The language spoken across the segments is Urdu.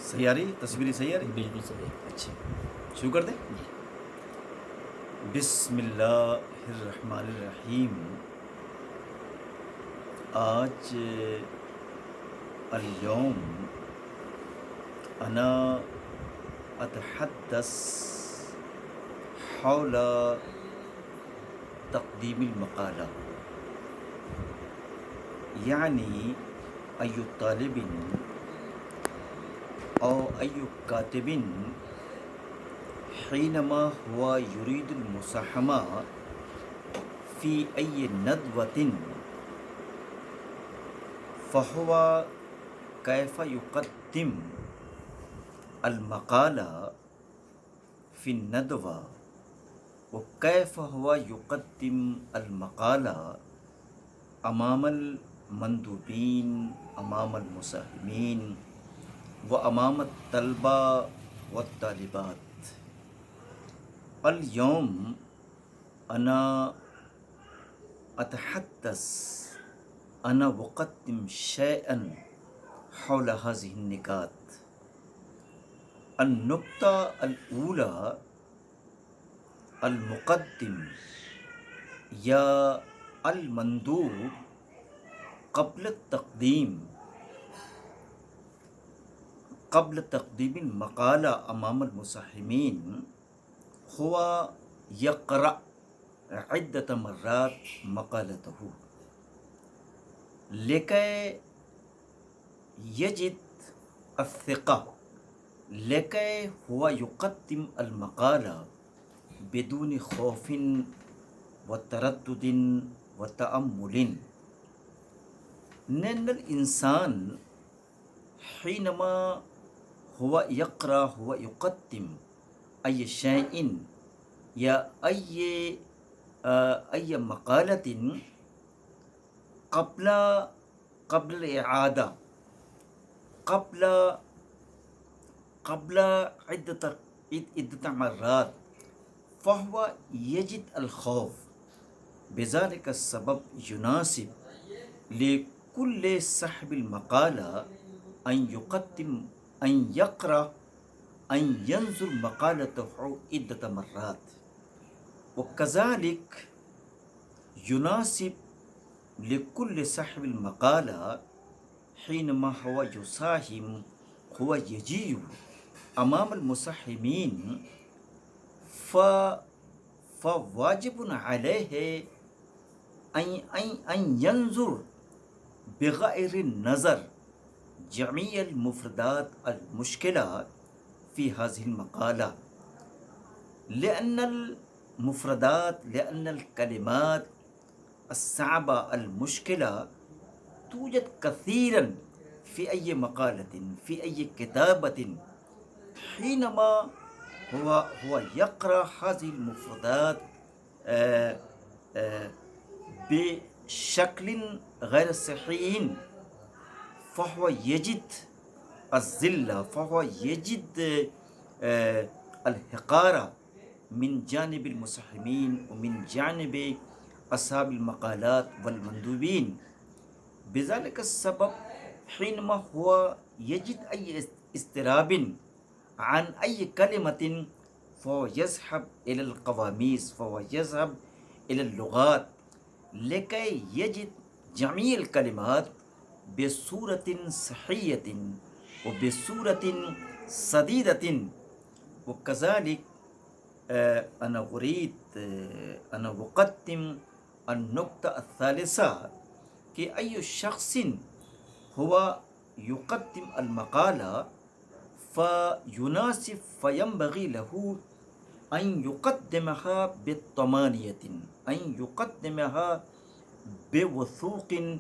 صحیح آ رہی تصویری صحیح آ رہی؟ بالکل صحیح. اچھا شروع کر دیں. جی. بسم اللہ الرحمن الرحیم. آج اليوم انا اتحدث حول تقدیم المقالہ، یعنی ای طالب او ای کاتب حینما هو يريد المساہمہ فی ای ندوۃ فهو کیف یقدم المقالہ فی الندوہ وکیف هو یقدم المقالہ امام المندوبین، امام المساہمین و امام الطلبہ والطالبات. اليوم انا اتحدث، انا اقدم شيئا حول هذه النکات. النقطة الأولى، المقدم یا المندوب قبل تقدیم المقالہ امام المساہمین هو يقرأ عدة مرات مقالته لكي يجد الثقة، لكي هو يقدم المقالة بدون خوف وتردد وتأمل. لأن الإنسان حينما هو يقرأ، هو يقدم أي شيء یا أي مقالة قبل الإعادة، قبل عدة مرات، فهو يجد الخوف. بذلك السبب يناسب لكل صاحب المقالة أن يقرأ، أن ينظر مقالته عدة مرات. وكذلك يناسب لكل صاحب المقالة حينما هو يساهم، هو يجيء أمام المساهمين، فواجب عليه أن ينظر بغير النظر جميع المفردات المشكلة في هذه المقالة، لأن المفردات، لأن الكلمات الصعبة المشكلة توجد كثيرا في أي مقالة، في أي كتابة. حينما هو يقرأ هذه المفردات بشكل غير صحيح، فهو يجد الذلة، فهو يجد الحقارة من جانب المساهمين ومن جانب أصحاب المقالات والمندوبين. بذلك السبب حينما هو يجد أي اضطراب عن أي كلمة، فهو يذهب إلى القواميس، فهو يذهب إلى اللغات لكي يجد جميع الكلمات بصورة صحية وبصورة سديدة. وكذلك أنا أريد أن أقدم النقطة الثالثة، کہ أي شخص هو يقدم المقالة فيناسب، فينبغي له أن يقدمها بالطمانية، أن يقدمها بوثوق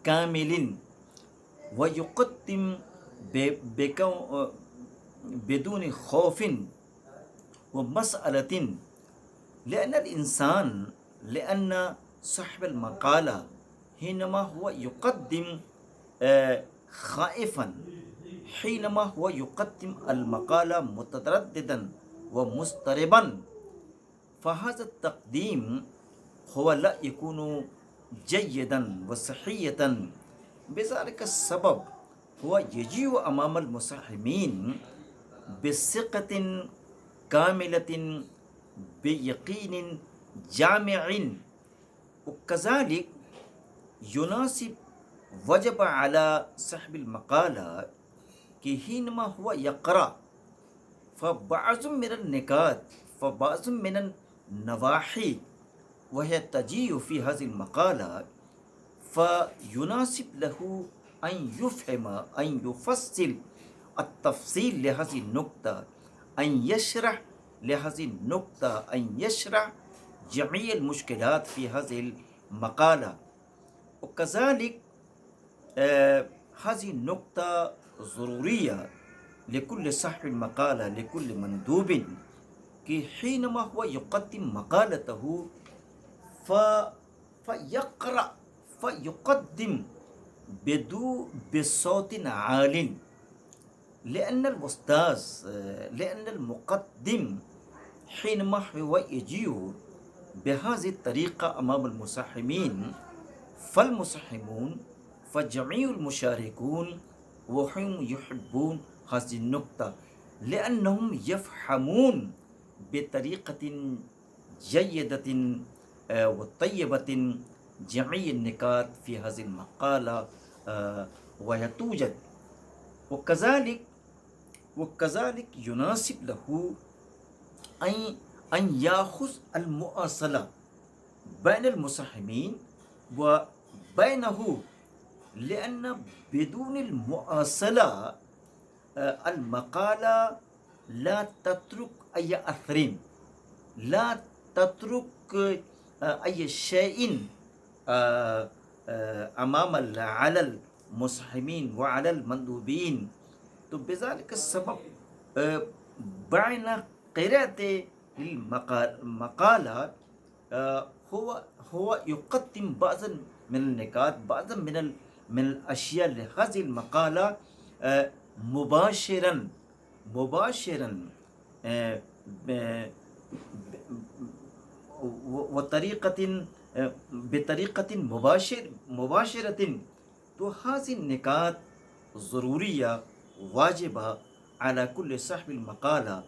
كامل، ويقدم بدون خوف ومسألة. لأن الإنسان، لأن صاحب المقالة حينما هو يقدم خائفا، حينما هو يقدم المقالة مترددا ومضطربا، فهذا التقديم هو لا يكون جيدا وصحية. بذلك السبب هو يجيء أمام المصحمين بثقة كاملة بيقين جامع، وكذلك يناسب وجب على صاحب المقالة کہ حينما هو يقرأ فبعض من النکات فبعض من النواحی وهي تجيء في هذه المقالة فيناسب له أن يفهم أن يفصل التفصيل لهذه النقطة، أن يشرح لهذه النقطة، أن يشرح جميع المشكلات في هذه المقالة. وكذلك هذه النقطة ضرورية لكل صاحب المقالة، لكل مندوب، کہ حينما هو يقدم مقالته فيقرأ فيقدم بصوت عال، لأن الأستاذ لأن المقدم حينما هو يجيء بهذه الطريقة أمام المصحمين فالمصحمون فجميع المشاركون وهم يحبون هذه النقطة لأنهم يفهمون بطريقة جيدة وطيبة جميع النكات في هذه المقالة ويتوجد. وكذلك يناسب له أن يأخذ المؤاصلة بين المصحمين وبينه، لأن بدون المؤاصلة المقالة لا تترك أي أثر، لا تترك أي شيء أمام على المصحمين وعلى المندوبين. تو بذلك السبب بين قراءة المقالة هو يقدم بعضا من النکات، بعضا من الأشياء لهذه المقالة مباشرا بطريقة مباشرة. تو هذه النکات ضرورية واجبة على كل صاحب المقالة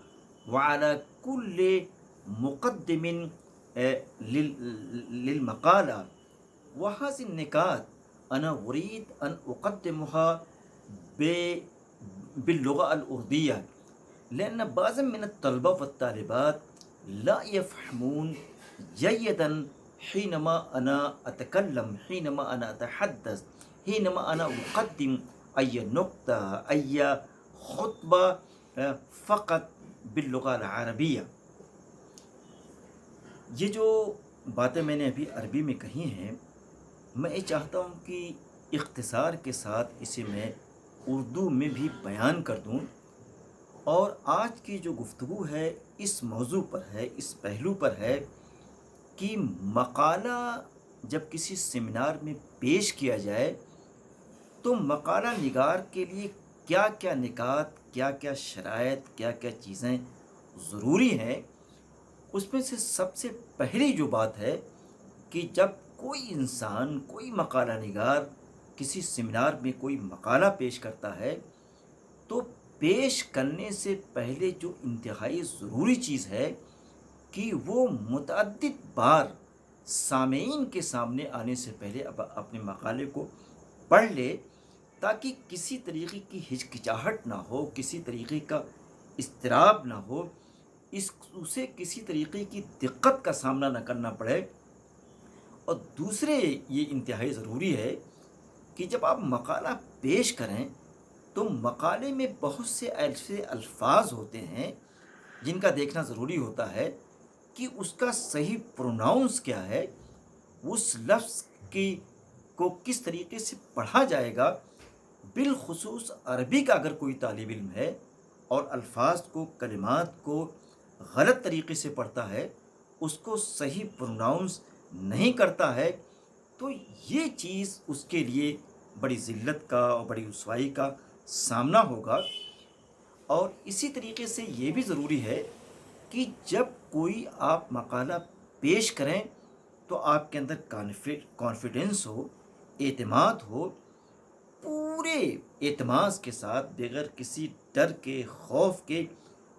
وعلى كل مقدم للمقالة. وهذه النکات أنا أريد أن أقدمها باللغة الأردية، لأن بعض من الطلبة والطالبات لا يفهمون جيدا حينما أنا أتكلم، حينما أنا أتحدث، حينما أنا أقدم أي نقطة، أي خطبة فقط باللغة العربية. یہ جو باتیں میں نے ابھی عربی میں کہی ہیں، میں یہ چاہتا ہوں کہ اختصار کے ساتھ اسے میں اردو میں بھی بیان کر دوں. اور آج کی جو گفتگو ہے اس موضوع پر ہے، اس پہلو پر ہے کہ مقالہ جب کسی سیمینار میں پیش کیا جائے تو مقالہ نگار کے لیے کیا کیا نکات، کیا کیا شرائط، کیا کیا چیزیں ضروری ہیں. اس میں سے سب سے پہلی جو بات ہے کہ جب کوئی انسان، کوئی مقالہ نگار کسی سیمینار میں کوئی مقالہ پیش کرتا ہے تو پیش کرنے سے پہلے جو انتہائی ضروری چیز ہے کہ وہ متعدد بار سامعین کے سامنے آنے سے پہلے اپنے مقالے کو پڑھ لے، تاکہ کسی طریقے کی ہچکچاہٹ نہ ہو، کسی طریقے کا اضطراب نہ ہو، اسے کسی طریقے کی دقت کا سامنا نہ کرنا پڑے. اور دوسرے یہ انتہائی ضروری ہے کہ جب آپ مقالہ پیش کریں تو مقالے میں بہت سے ایسے الفاظ ہوتے ہیں جن کا دیکھنا ضروری ہوتا ہے کہ اس کا صحیح پروناؤنس کیا ہے، اس لفظ کو کس طریقے سے پڑھا جائے گا. بالخصوص عربی کا اگر کوئی طالب علم ہے اور الفاظ کو، کلمات کو غلط طریقے سے پڑھتا ہے، اس کو صحیح پروناؤنس نہیں کرتا ہے، تو یہ چیز اس کے لیے بڑی ذلت کا اور بڑی رسوائی کا سامنا ہوگا. اور اسی طریقے سے یہ بھی ضروری ہے کہ جب کوئی آپ مقالہ پیش کریں تو آپ کے اندر کانفیڈنس ہو، اعتماد ہو، پورے اعتماد کے ساتھ بغیر کسی ڈر کے خوف کے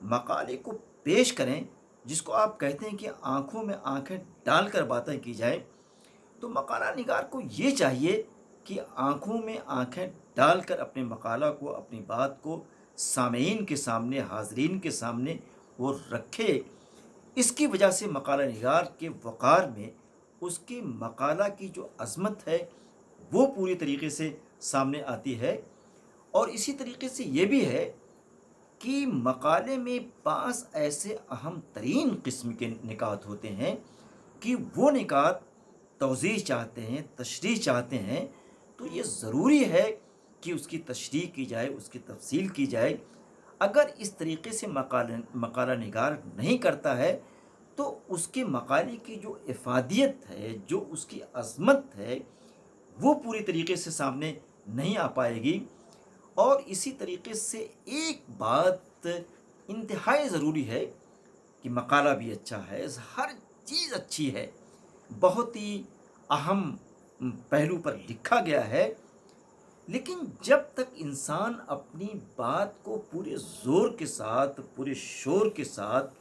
مقالے کو پیش کریں، جس کو آپ کہتے ہیں کہ آنکھوں میں آنکھیں ڈال کر باتیں کی جائیں، تو مقالہ نگار کو یہ چاہیے کہ آنکھوں میں آنکھیں ڈال کر اپنے مقالہ کو، اپنی بات کو سامعین کے سامنے، حاضرین کے سامنے وہ رکھے۔ اس کی وجہ سے مقالہ نگار کے وقار میں اس کی مقالہ کی جو عظمت ہے وہ پوری طریقے سے سامنے آتی ہے۔ اور اسی طریقے سے یہ بھی ہے کہ مقالے میں بعض ایسے اہم ترین قسم کے نکات ہوتے ہیں کہ وہ نکات توضیح چاہتے ہیں، تشریح چاہتے ہیں، تو یہ ضروری ہے کہ اس کی تشریح کی جائے، اس کی تفصیل کی جائے۔ اگر اس طریقے سے مقالہ نگار نہیں کرتا ہے تو اس کے مقالے کی جو افادیت ہے، جو اس کی عظمت ہے، وہ پوری طریقے سے سامنے نہیں آ پائے گی۔ اور اسی طریقے سے ایک بات انتہائی ضروری ہے کہ مقالہ بھی اچھا ہے، ہر چیز اچھی ہے، بہت ہی اہم پہلو پر لکھا گیا ہے، لیکن جب تک انسان اپنی بات کو پورے زور کے ساتھ، پورے شور کے ساتھ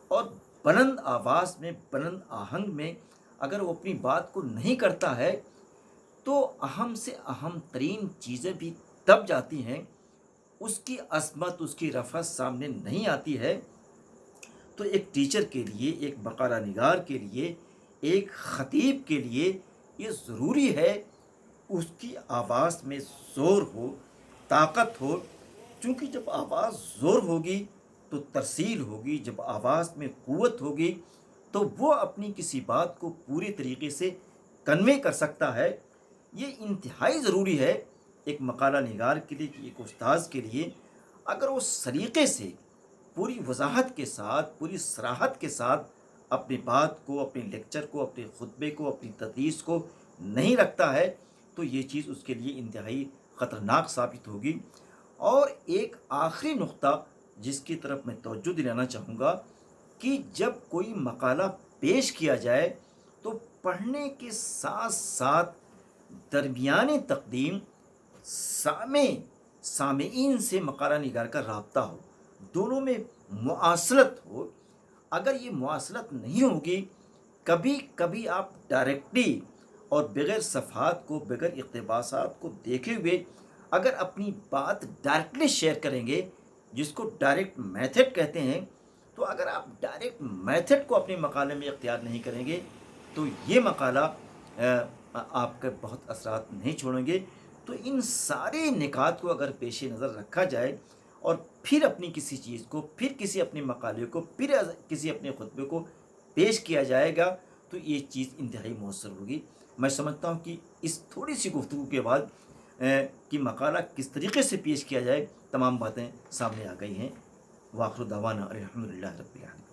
اور بلند آواز میں، بلند آہنگ میں اگر وہ اپنی بات کو نہیں کرتا ہے تو اہم سے اہم ترین چیزیں بھی دب جاتی ہیں، اس کی عظمت، اس کی رفعت سامنے نہیں آتی ہے۔ تو ایک ٹیچر کے لیے، ایک مقالہ نگار کے لیے، ایک خطیب کے لیے یہ ضروری ہے اس کی آواز میں زور ہو، طاقت ہو، چونکہ جب آواز زور ہوگی تو ترسیل ہوگی، جب آواز میں قوت ہوگی تو وہ اپنی کسی بات کو پوری طریقے سے کنوے کر سکتا ہے۔ یہ انتہائی ضروری ہے ایک مقالہ نگار کے لیے کہ ایک استاذ کے لیے اگر وہ سلیقے سے، پوری وضاحت کے ساتھ، پوری صراحت کے ساتھ اپنی بات کو، اپنے لیکچر کو، اپنے خطبے کو، اپنی تدریس کو نہیں رکھتا ہے تو یہ چیز اس کے لیے انتہائی خطرناک ثابت ہوگی۔ اور ایک آخری نقطہ جس کی طرف میں توجہ دلانا چاہوں گا کہ جب کوئی مقالہ پیش کیا جائے تو پڑھنے کے ساتھ ساتھ درمیان تقدیم سامعین سے مقالہ نگار کا رابطہ ہو، دونوں میں مواصلت ہو۔ اگر یہ مواصلت نہیں ہوگی، کبھی کبھی آپ ڈائریکٹلی اور بغیر صفحات کو، بغیر اقتباسات کو دیکھے ہوئے اگر اپنی بات ڈائریکٹلی شیئر کریں گے، جس کو ڈائریکٹ میتھڈ کہتے ہیں، تو اگر آپ ڈائریکٹ میتھڈ کو اپنے مقالے میں اختیار نہیں کریں گے تو یہ مقالہ آپ کے بہت اثرات نہیں چھوڑیں گے۔ تو ان سارے نکات کو اگر پیش نظر رکھا جائے اور پھر اپنی کسی چیز کو، پھر کسی اپنے مقالے کو، پھر کسی اپنے خطبے کو پیش کیا جائے گا تو یہ چیز انتہائی مؤثر ہوگی۔ میں سمجھتا ہوں کہ اس تھوڑی سی گفتگو کے بعد کہ مقالہ کس طریقے سے پیش کیا جائے تمام باتیں سامنے آ گئی ہیں۔ وآخر دعوانا الحمدللہ رب العالمین۔